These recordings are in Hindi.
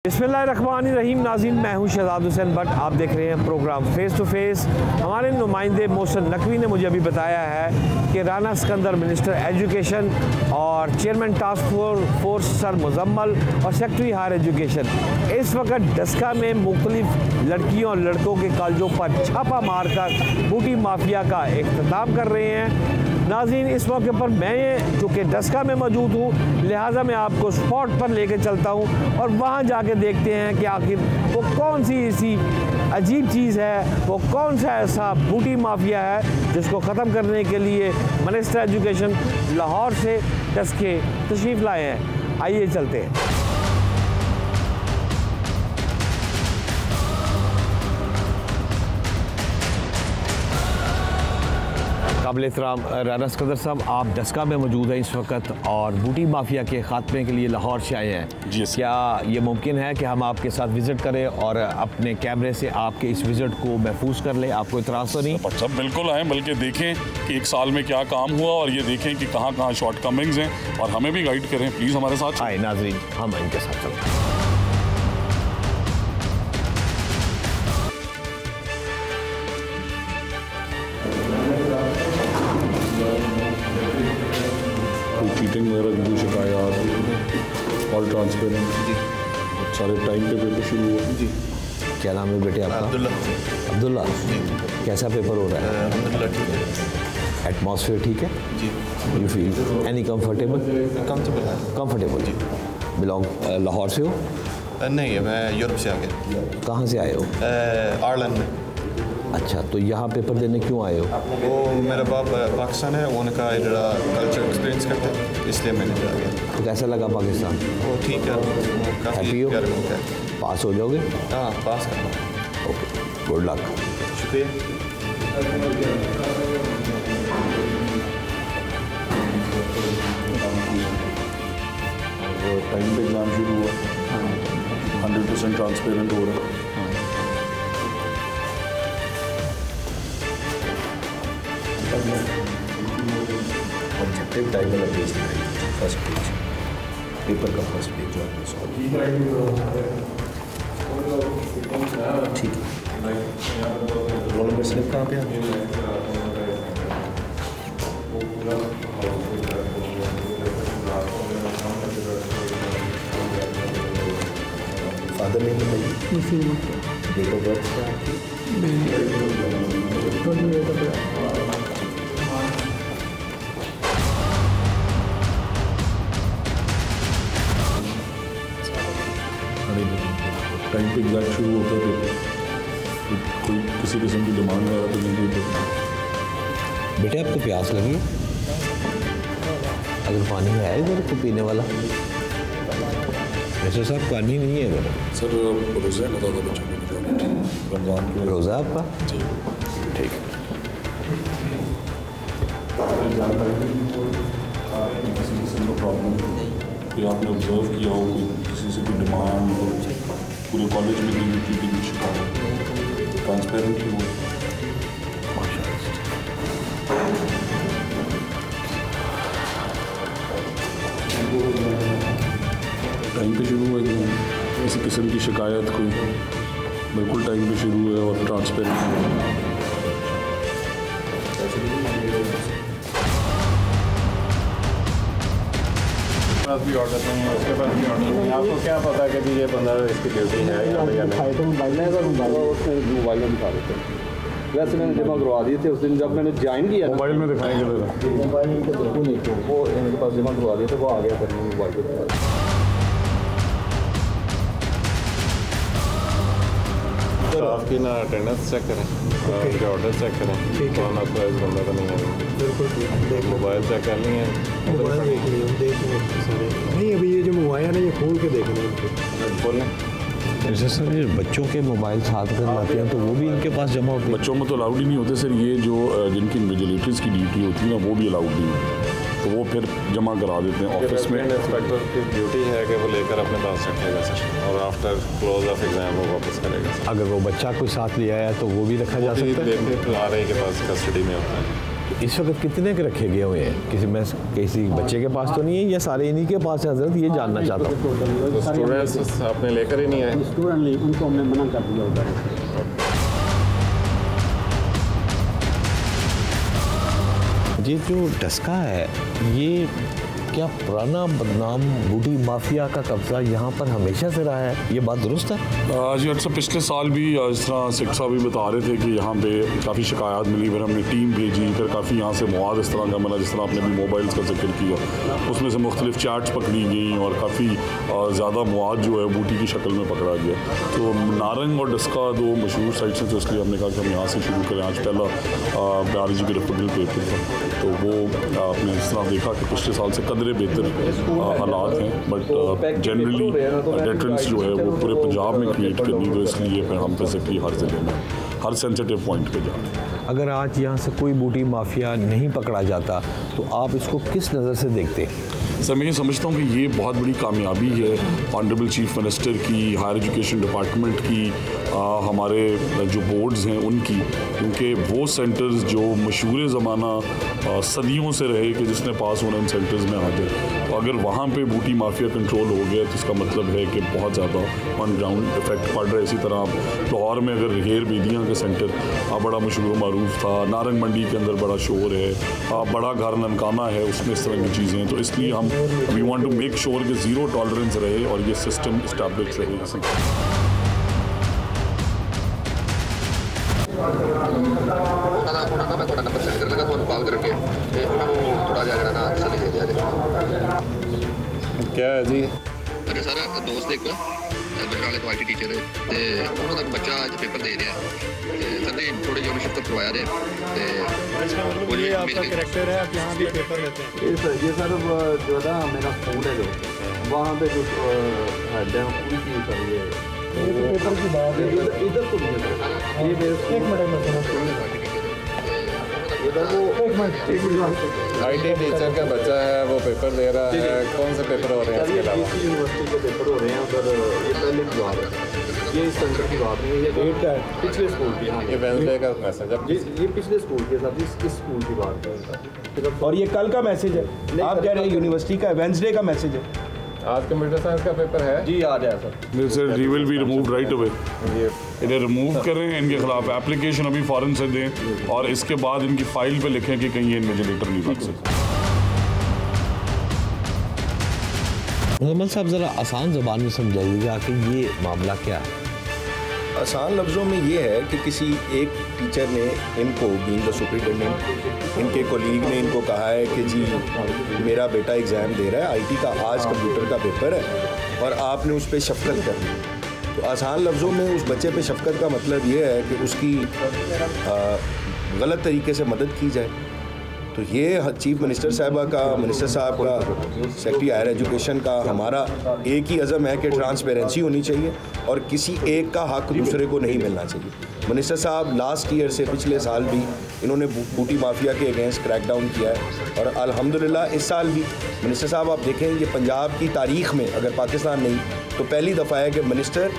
बिस्मिल्लाहिर्रहमानिर्रहीम। नाज़रीन, मैं हूं शहजाद हुसैन भट्ट। आप देख रहे हैं प्रोग्राम फेस टू फेस। हमारे नुमाइंदे मोहसिन नकवी ने मुझे अभी बताया है कि राना सिकंदर मिनिस्टर एजुकेशन और chairman task force sir Muzammil और सेक्रेटरी हायर एजुकेशन इस वक्त डस्का में मुख्तलिफ लड़कियों और लड़कों के कॉलेजों पर छापा मारकर बूटी माफिया का इख्तिताम कर रहे हैं। नाज़रीन, इस मौके पर मैं चूँकि डस्का में मौजूद हूँ, लिहाजा मैं आपको स्पॉट पर लेके चलता हूँ और वहाँ जाके देखते हैं कि आखिर वो कौन सी ऐसी अजीब चीज़ है, वो कौन सा ऐसा बूटी माफिया है जिसको ख़त्म करने के लिए मिनिस्टर एजुकेशन लाहौर से डस्के तशरीफ़ लाए हैं। आइए चलते हैं। काबिल एहतराम राना सिकंदर साहब, आप डस्का में मौजूद हैं इस वक्त और बूटी माफिया के ख़ात्मे के लिए लाहौर से आए हैं। जी, क्या ये मुमकिन है कि हम आपके साथ विज़िट करें और अपने कैमरे से आपके इस विज़िट को महफूज कर लें? आपको इतराज़ तो नहीं? सब बिल्कुल आएँ, बल्कि देखें कि एक साल में क्या काम हुआ और ये देखें कि कहाँ कहाँ शॉर्ट कमिंग्स हैं और हमें भी गाइड करें। प्लीज़ हमारे साथ आए नाज़रीन, हम इनके साथ चलते हैं। चीटिंग वगैरह की शिकायत और ट्रांसपेरेंट जी, सारे टाइम पे पेपर शुरू हुआ जी। क्या नाम है बेटे आपका? अब्दुल्ला। अब्दुल्ला, कैसा पेपर हो रहा है? अल्हम्दुलिल्लाह ठीक है। एटमॉस्फेयर ठीक है? जी। You feel any comfortable? Comfortable है। कंफर्टेबल जी। बिलोंग लाहौर से हो? नहीं, मैं यूरोप से आ गया। कहाँ से आए हो? आयरलैंड में। अच्छा, तो यहाँ पेपर देने क्यों आए हो? वो मेरा बाप पाकिस्तान है, उनका जरा कल्चर एक्सपीरियंस करते हैं, इसलिए मैंने जा गया। तो कैसा लगा पाकिस्तान? वो ठीक है, काफ़ी हैप्पी हो? प्यारा मुल्क है। पास हो जाओगे? हाँ, पास करना। Okay, good luck. शुक्रिया। टाइम पे एग्ज़ाम शुरू हुआ, 100% ट्रांसपेरेंट हो रहा है। ऑब्जेक्टिव टाइम वाला पेज दिखाइए, फर्स्ट पेज, पेपर का फर्स्ट पेज जो आपने सॉल्व ठीक है। रोल नंबर स्लिप कहाँ पे है? फादर नेम बताइए। डेट ऑफ बर्थ क्या आपकी? टाइम पे एग्ज़ाम शुरू होता है तो कोई किसी किस्म की डिमांड वगैरह तो नहीं होती। बेटे, आपको प्यास लगी है? अगर पानी है इधर को पीने वाला? वैसे साहब पानी नहीं है इधर। सर रोज़ा है ना दादा बच्चों को, रमज़ान को रोज़ा आपका? जी ठीक है। किसी किस्म का प्रॉब्लम कि आपने ऑब्जर्व किया हो, किसी से कोई डिमांड हो, पूरे कॉलेज में दी चीटिंग की शिकायत, ट्रांसपेरेंट ही हो। टाइम पे शुरू हुआ एग्जाम, किसी किस्म की शिकायत कोई, बिल्कुल टाइम पे शुरू है और ट्रांसपेरेंट। भी ऑर्डर नहीं है, उसके पास भी ऑर्डर नहीं है। आपको क्या पता कि भी ये बंदा इसकी ड्यूटी है या नहीं? तो मोबाइल है, मोबाइल में दिखा देते हैं। वैसे मैंने जमा करवा दिए थे उस दिन जब मैंने ज्वाइन किया। मोबाइल में दिखाएंगे मोबाइल तो बिल्कुल नहीं थे, वो इनके पास जमा करवा दिए थे, वो आ गया फिर मोबाइल पर। आपकी ना अटेंडेंस चेक करें, आपके ऑर्डर चेक करें, कौन आपका इस बंदा का नहीं है। बिल्कुल मोबाइल चेक कर लिए हैं? मोबाइल देख लिए, देख लिए सारे। नहीं, अभी ये जो मंगवाया है ना, ये खोल के देख लें। बोलें। जैसे सर ये बच्चों के मोबाइल साथ अगर लाते हैं तो वो भी इनके पास जमा होते हैं? बच्चों में तो अलाउड ही नहीं होते सर। ये जो जिनकी इन्विजिलेटर्स की ड्यूटी होती है ना, वो भी अलाउड नहीं होती, तो वो फिर जमा करा देते हैं ऑफिस में। इंस्पेक्टर की ड्यूटी है कि वो लेकर अपने पास रखेगा सर, और आफ्टर क्लोज ऑफ एग्जाम वो वापस करेगा सर। अगर वो बच्चा कोई साथ ले आया तो वो भी रखा जा सकता है? लेके आ रहे के पास कस्टडी में होता है। इस वक्त कितने के रखे गए हुए हैं? किसी बच्चे के पास तो नहीं है या सारे इन्हीं के पास है हजरत? ये जानना चाहता हूँ। स्टूडेंट्स आपने लेकर ही नहीं आए? स्टूडेंट नहीं, उनको हमने मना कर दिया उधर। ये जो डस्का है, ये क्या पुराना बदनाम बूटी माफिया का कब्जा यहाँ पर हमेशा से रहा है? ये बात दुरुस्त है? जी अच्छा, पिछले साल भी इस तरह सेक्टर साहब भी बता रहे थे कि यहाँ पे काफ़ी शिकायत मिली, फिर हमने टीम भेजी, फिर काफ़ी यहाँ से मवाद इस तरह का मिला, जिस तरह आपने भी मोबाइल्स का जिक्र किया, उसमें से मुख्तलिफ चार्ट्स पकड़ी गई और काफ़ी ज़्यादा मवाद जो है बूटी की शक्ल में पकड़ा गया। तो नारंग और डस्का दो मशहूर साइट्स हैं, तो इसलिए हमने कहा कि हम यहाँ से शुरू करें। आज पहला BRG की रिपब्लिक पेपर था, तो वो आपने इस तरह देखा कि पिछले साल से कदरे बेहतर हालात हैं, बट जनरली डेटरेंस जो है वो पूरे पंजाब में क्रिएट करनी, तो इसलिए फिर हम बेसिकली हर ज़िले में हर सेंसिटिव पॉइंट पे जा रहे हैं। अगर आज यहाँ से कोई बूटी माफिया नहीं पकड़ा जाता तो आप इसको किस नज़र से देखते? सर मैं ये समझता हूँ कि ये बहुत बड़ी कामयाबी है ऑनरेबल चीफ मिनिस्टर की, हायर एजुकेशन डिपार्टमेंट की, हमारे जो बोर्ड्स हैं उनकी, क्योंकि वो सेंटर्स जो मशहूर ज़माना सदियों से रहे कि जिसने पास होना इन सेंटर्स में आ जाए, तो अगर वहाँ पे बूटी माफिया कंट्रोल हो गया तो इसका मतलब है कि बहुत ज़्यादा ऑन ग्राउंड इफेक्ट पड़ रहा है। इसी तरह लाहौर में अगर हेर बेदियाँ का सेंटर बड़ा मशहूर मरूफ था, नारंग मंडी के अंदर बड़ा शोर है, बड़ा घर ननकाना है, उसमें इस तरह की चीज़ें हैं, तो इसलिए हम we want to make sure कि ज़ीरो टॉलरेंस रहे और ये सिस्टम इस्टेब्लिश रहे। क्या है जी? अरे सर दोस्त एक बजराले तो IT टीचर है ते उन्होंने बच्चा आज पेपर दे रहा है, सर ने थोड़ी यूनिवर्सिटी तक करवाया है ते ये आपका कैरेक्टर है, आप यहाँ भी पेपर लेते हैं? ये सर जो है ना मेरा स्कूल है, जो वहाँ पे जो हेड है पूरी चीज़ कर रही है। ये तो पेपर की बात है, इधर तो ये एक मिनट में IT टीचर का बच्चा है, वो पेपर दे रहा है। कौन से पेपर हो रहे हैं इसके अलावा? यूनिवर्सिटी के पेपर हो रहे हैं उधर। ये पहले की बात है, ये इस सेंटर की बात नहीं है, ये डेट का है, पिछले स्कूल की। हाँ, ये वेंसडे का मैसेज है। ये पिछले स्कूल के साथ इस स्कूल की बात है। और ये कल का मैसेज है, आप कह रहे हैं यूनिवर्सिटी का, वेंसडे का मैसेज है। आज कंप्यूटर साइंस का पेपर है जी, आ जाए sir. He will be removed right away. इन्हें रिमूव करें, इनके खिलाफ एप्लीकेशन अभी फ़ौरन से दें और इसके बाद इनकी फाइल पे लिखें कि कहीं ये इन्विजिलेटर नहीं बन सकते। मुजम्मल साहब ज़रा आसान ज़बान में समझाइएगा कि ये मामला क्या है? आसान लफ्ज़ों में ये है कि किसी एक टीचर ने इनको बीइंग द सुपरिटेंडेंट, इनके कोलीग ने इनको कहा है कि जी मेरा बेटा एग्ज़ाम दे रहा है, IT का आज कंप्यूटर का पेपर है और आपने उस पर शफ़क़त करनी। तो आसान लफ्ज़ों में उस बच्चे पे शफ़क़त का मतलब ये है कि उसकी गलत तरीके से मदद की जाए। तो ये चीफ मिनिस्टर साहबा का, मिनिस्टर साहब का, सेक्रेटरी हायर एजुकेशन का, हमारा एक ही अज़म है कि ट्रांसपेरेंसी होनी चाहिए और किसी एक का हक दूसरे को नहीं मिलना चाहिए। मिनिस्टर साहब लास्ट ईयर से पिछले साल भी इन्होंने बूटी माफिया के अगेंस्ट क्रैकडाउन किया है और अल्हम्दुलिल्लाह इस साल भी मिनिस्टर साहब आप देखें, ये पंजाब की तारीख़ में अगर पाकिस्तान नहीं तो पहली दफ़ा है कि मिनिस्टर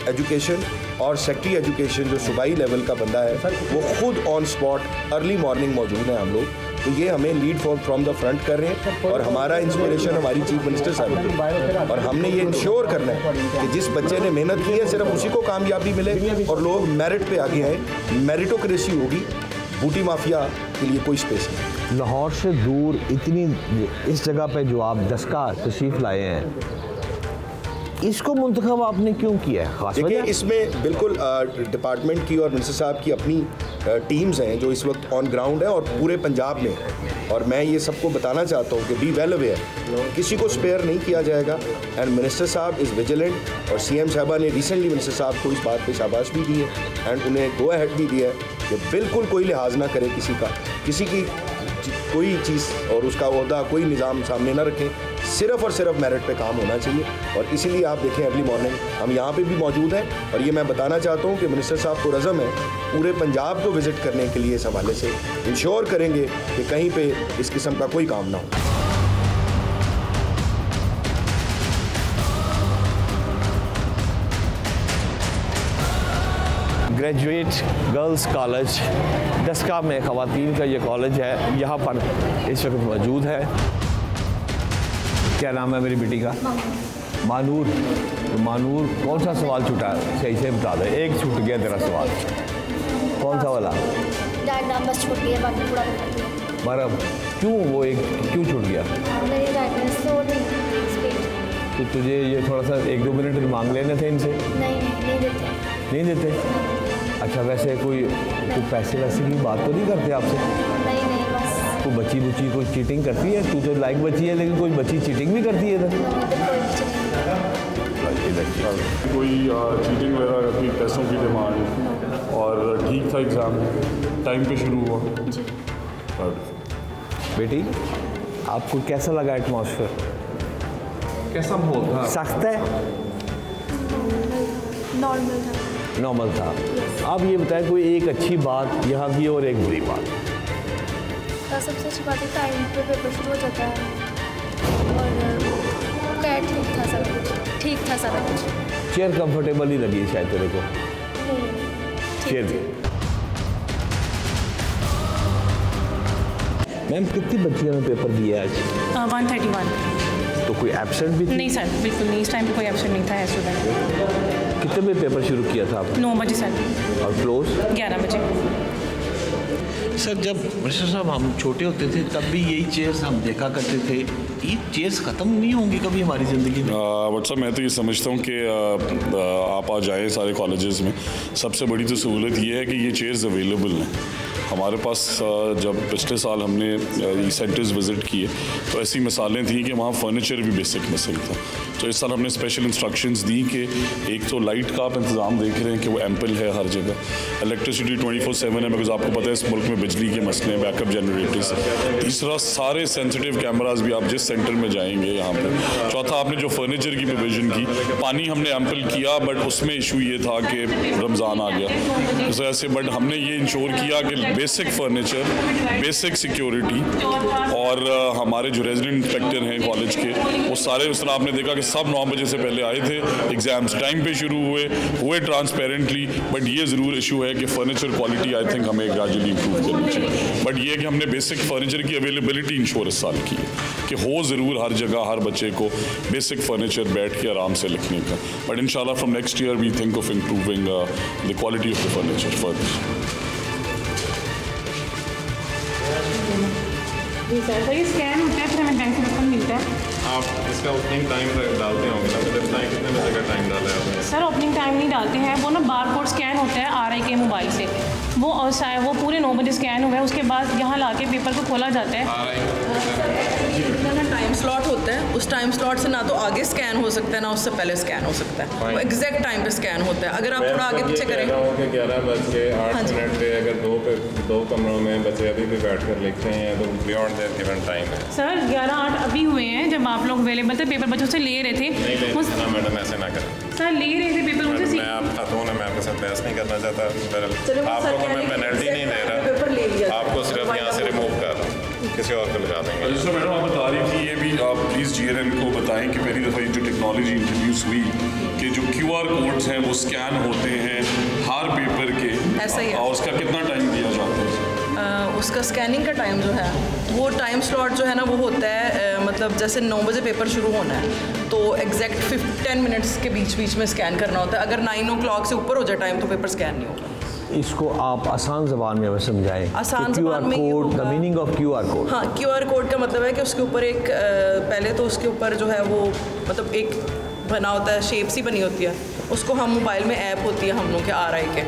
एजुकेशन और सेक्रेटरी एजुकेशन जो सूबाई लेवल का बंदा है वो खुद ऑन स्पॉट अर्ली मॉर्निंग मौजूद हैं हम लोग। तो ये हमें लीड फ्रॉम द फ्रंट कर रहे हैं और हमारा इंस्पिरेशन हमारी चीफ मिनिस्टर साहब है और हमने ये इंश्योर करना है कि जिस बच्चे ने मेहनत की है सिर्फ उसी को कामयाबी मिले और लोग मेरिट पे आगे आए। मेरिटोक्रेसी होगी, बूटी माफिया के लिए कोई स्पेस नहीं। लाहौर से दूर इतनी इस जगह पे जो आप डस्का तशरीफ़ लाए हैं, इसको मुंतखब आपने क्यों किया है? खास देखिए इसमें बिल्कुल डिपार्टमेंट की और मिनिस्टर साहब की अपनी टीम्स हैं जो इस वक्त ऑन ग्राउंड है और पूरे पंजाब में, और मैं ये सबको बताना चाहता हूँ कि बी वेल अवेयर, किसी को स्पेयर नहीं किया जाएगा। एंड मिनिस्टर साहब इज़ विजिलेंट और CM साहबा ने रिसेंटली मिनिस्टर साहब को इस बात पे शाबाश भी दी है एंड उन्हें गो अहेड भी दिया है कि बिल्कुल कोई लिहाज ना करे किसी का, किसी की कोई चीज़ और उसका ओहदा कोई निज़ाम सामने ना रखें, सिर्फ़ और सिर्फ मेरिट पे काम होना चाहिए। और इसीलिए आप देखें अर्ली मॉर्निंग हम यहाँ पे भी मौजूद हैं और ये मैं बताना चाहता हूँ कि मिनिस्टर साहब को रज़म है पूरे पंजाब को विज़िट करने के लिए इस हवाले से इंश्योर करेंगे कि कहीं पे इस किस्म का कोई काम ना हो। ग्रेजुएट गर्ल्स कॉलेज डस्का में ख़वातीन का ये कॉलेज है, यहाँ पर इस वक्त मौजूद है। क्या नाम है मेरी बेटी का? मानूर। तो मानूर, कौन सा सवाल छूटा? सही से बता दे। एक छूट गया तेरा सवाल, कौन सा वाला? डायग्राम बस छूट गया, बाकी पूरा मरब क्यों वो एक क्यों छूट गया? मेरी डायग्राम तो तुझे ये थोड़ा सा 1-2 मिनट मांग लेने थे इनसे? नहीं देते। नहीं देते? अच्छा, वैसे कोई पैसे वैसे की बात तो नहीं करते आपसे? नहीं बस। कोई बच्ची कोई चीटिंग करती है? तू तो लाइक बच्ची है, लेकिन कोई बच्ची चीटिंग भी करती है इधर? कोई चीटिंग वगैरह की पैसों की डिमांड? और ठीक था एग्ज़ाम, टाइम पे शुरू हुआ। बेटी, आपको कैसा लगा एटमॉस्फेयर? कैसा माहौल था? सख्त है? नॉर्मल था। आप ये बताएं कोई एक अच्छी बात यहाँ की और एक बुरी बात। सबसे अच्छी बात है टाइम पे पेपर शुरू हो जाता है और ठीक था सारा कुछ। चेयर कंफर्टेबल ही लगी शायद तेरे को? चेयर भी। मैम, कितनी बच्चियों ने पेपर दिया आज? 131। तो कोई एब्सेंट भी थी? नहीं सर, बिल्कुल नहीं, इस टाइम पे कोई एब्सेंट नहीं था स्टूडेंट। कितने बजे पेपर शुरू किया था आपने? 9 बजे सर। और क्लोज? 11 बजे। सर, जब मिनिस्टर साहब हम छोटे होते थे तब भी यही चेयर्स हम देखा करते थे। ये चेयर्स ख़त्म नहीं होंगी कभी हमारी ज़िंदगी में? व्हाट्सअप मैं तो ये समझता हूँ कि आप आ जाएँ सारे कॉलेजेस में। सबसे बड़ी तो सहूलत ये है कि ये चेयर्स अवेलेबल हैं हमारे पास। जब पिछले साल हमने सेंटर्स विज़िट किए तो ऐसी मिसालें थी कि वहाँ फर्नीचर भी बेसिक मिसिंग था। तो इस साल हमने स्पेशल इंस्ट्रक्शंस दी कि एक तो लाइट का आप इंतज़ाम देख रहे हैं कि वो एम्पल है हर जगह। इलेक्ट्रिसिटी 24/7 है, बिकॉज आपको पता है इस मुल्क में बिजली के मसले, बैकअप जनरेटर्स। तीसरा, सारे सेंसिटिव कैमराज भी आप जिस सेंटर में जाएंगे यहाँ पर। चौथा, आपने जो फर्नीचर की प्रोविज़न की, पानी हमने एम्पल किया बट उसमें इशू ये था कि रमज़ान आ गया इस वजह से। बट हमने ये इंश्योर किया कि बेसिक फर्नीचर, बेसिक सिक्योरिटी और हमारे जो रेजिडेंट इंस्पेक्टर हैं कॉलेज के, वो सारे उस तरह आपने देखा कि सब 9 बजे से पहले आए थे। एग्ज़ाम्स टाइम पे शुरू हुए ट्रांसपेरेंटली। बट ये ज़रूर इशू है कि फ़र्नीचर क्वालिटी आई थिंक हमें ग्रेजुअली इंप्रूव करनी चाहिए। बट ये कि हमने बेसिक फर्नीचर की अवेलेबिलिटी इंश्योर इस साल की है कि हो ज़रूर हर जगह हर बच्चे को बेसिक फर्नीचर बैठ के आराम से लिखने का। बट इंशाल्लाह from next year we think of improving the quality of the furniture further. जी सर, ये स्कैन होता है फिर हमें बैंक से रकम मिलता है। आप इसका ओपनिंग टाइम डालते होंगे ना, कितने बजे का टाइम डाला है आपने? सर, ओपनिंग टाइम नहीं डालते हैं, वो ना बार कोड स्कैन होता है RI के मोबाइल से, वो पूरे 9 बजे स्कैन हुआ है। उसके बाद यहाँ ला के पेपर को खोला जाता है। जितना टाइम स्लॉट होता है उस टाइम स्लॉट से ना तो आगे स्कैन हो सकता है ना उससे पहले स्कैन हो सकता है। वो एग्जैक्ट टाइम पे स्कैन होता है। अगर आप थोड़ा आगे पीछे करें 11:08 पे अगर दो कमरों में बच्चे अभी भी बैठ कर लिखते हैं तो बियॉन्ड देयर गिवन टाइम है। सर, 11:08 अभी हुए हैं जब आप लोग अवेलेबल थे, पेपर बच्चों से ले रहे थे। नहीं मैडम, ऐसे ना करें। सर, ले रहे थे पेपर उनसे। मैं आप खातून है, मैं आपके साथ बहस नहीं करना चाहता। आपको को मैं पेनल्टी नहीं दे रहा, आपको सिर्फ यहाँ से रिमूव कर रहा हूँ, किसी और को लगा देंगे। जिसमें मैडम आप बता रही थी, ये भी आप प्लीज़ GNN को बताएं कि पहली दफ़ा ये जो टेक्नोलॉजी इंट्रोड्यूस हुई कि जो QR कोड्स हैं वो स्कैन होते हैं हर पेपर के, ऐसा ही है। और उसका कितना टाइम दिया जाता है? उसका स्कैनिंग का टाइम जो है वो टाइम स्लॉट जो है ना वो होता है मतलब जैसे 9 बजे पेपर शुरू होना है तो एग्जैक्ट 10 मिनट्स के बीच में स्कैन करना होता है। अगर 9 o'clock से ऊपर हो जाए टाइम तो पेपर स्कैन नहीं होगा। इसको आप आसान ज़बान में समझाएं। आसान ज़बान में code, the meaning of QR code. हाँ, QR कोड का मतलब है कि उसके ऊपर एक पहले तो उसके ऊपर जो है वो मतलब एक बना होता है, शेप सी बनी होती है। उसको हम मोबाइल में ऐप होती है हम लोग के RI के,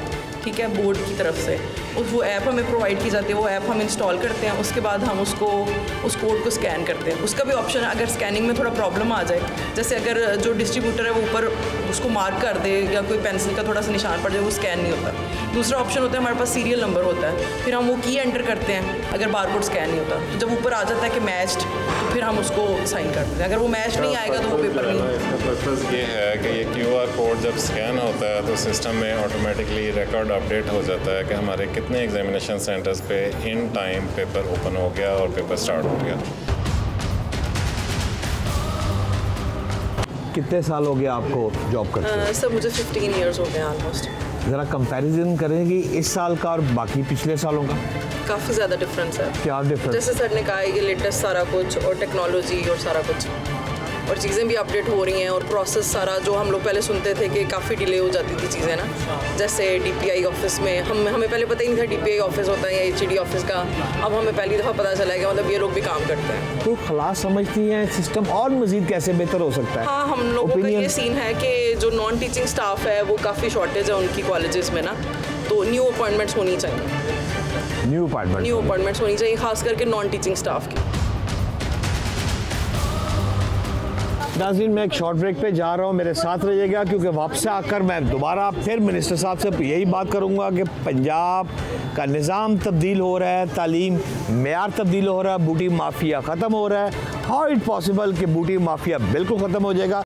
ठीक है, बोर्ड की तरफ से वो ऐप हमें प्रोवाइड की जाती है। वो ऐप हम इंस्टॉल करते हैं, उसके बाद हम उस कोड को स्कैन करते हैं। उसका भी ऑप्शन है अगर स्कैनिंग में थोड़ा प्रॉब्लम आ जाए, जैसे अगर जो डिस्ट्रीब्यूटर है वो ऊपर उसको मार्क कर दे या कोई पेंसिल का थोड़ा सा निशान पड़ जाए, वो स्कैन नहीं होता। दूसरा ऑप्शन होता है हमारे पास सीरियल नंबर होता है, फिर हम वो की एंटर करते हैं अगर बारकोड स्कैन नहीं होता। तो जब ऊपर आ जाता है कि मैच्ड तो फिर हम उसको साइन कर देते हैं। अगर वो मैच नहीं आएगा तो वो पेपर नहीं। इसका पर्पज़ ये है कि ये QR कोड जब स्कैन होता है तो सिस्टम में ऑटोमेटिकली रिकॉर्ड अपडेट हो जाता है कि हमारे कितने एग्जामिनेशन सेंटर्स पे इन टाइम पेपर ओपन हो गया और पेपर स्टार्ट हो गया। कितने साल हो गए आपको जॉब करते हैं? सर मुझे 15 ईयर्स हो गए ऑलमोस्ट। ज़रा कंपैरिजन करेंगे इस साल का और बाकी पिछले सालों का? काफ़ी ज़्यादा डिफरेंस है। क्या डिफरेंस? जैसे सर ने कहा है ये लेटेस्ट सारा कुछ और टेक्नोलॉजी और सारा कुछ और चीज़ें भी अपडेट हो रही हैं और प्रोसेस सारा जो हम लोग पहले सुनते थे कि काफ़ी डिले हो जाती थी चीज़ें ना, जैसे DPI ऑफिस में हमें पहले पता ही नहीं था DPI ऑफिस होता है या HED ऑफिस का, अब हमें पहली दफ़ा पता चला है कि मतलब ये लोग भी काम करते हैं। तो खलास समझती हैं सिस्टम और मज़ीद कैसे बेहतर हो सकता है? हाँ, हम लोगों का ये सीन है कि जो नॉन टीचिंग स्टाफ है वो काफ़ी शॉर्टेज है उनकी कॉलेजेस में ना, तो न्यू अपॉइंटमेंट्स होनी चाहिए। न्यू अपॉइंटमेंट्स होनी चाहिए, खास करके नॉन टीचिंग स्टाफ की। नाज़रीन, मैं एक शॉर्ट ब्रेक पे जा रहा हूँ, मेरे साथ रहिएगा क्योंकि वापस आकर मैं दोबारा फिर मिनिस्टर साहब से यही बात करूँगा कि पंजाब का निज़ाम तब्दील हो रहा है, तालीम मेयार तब्दील हो रहा है, बूटी माफिया ख़त्म हो रहा है। हाउ इट पॉसिबल कि बूटी माफिया बिल्कुल ख़त्म हो जाएगा?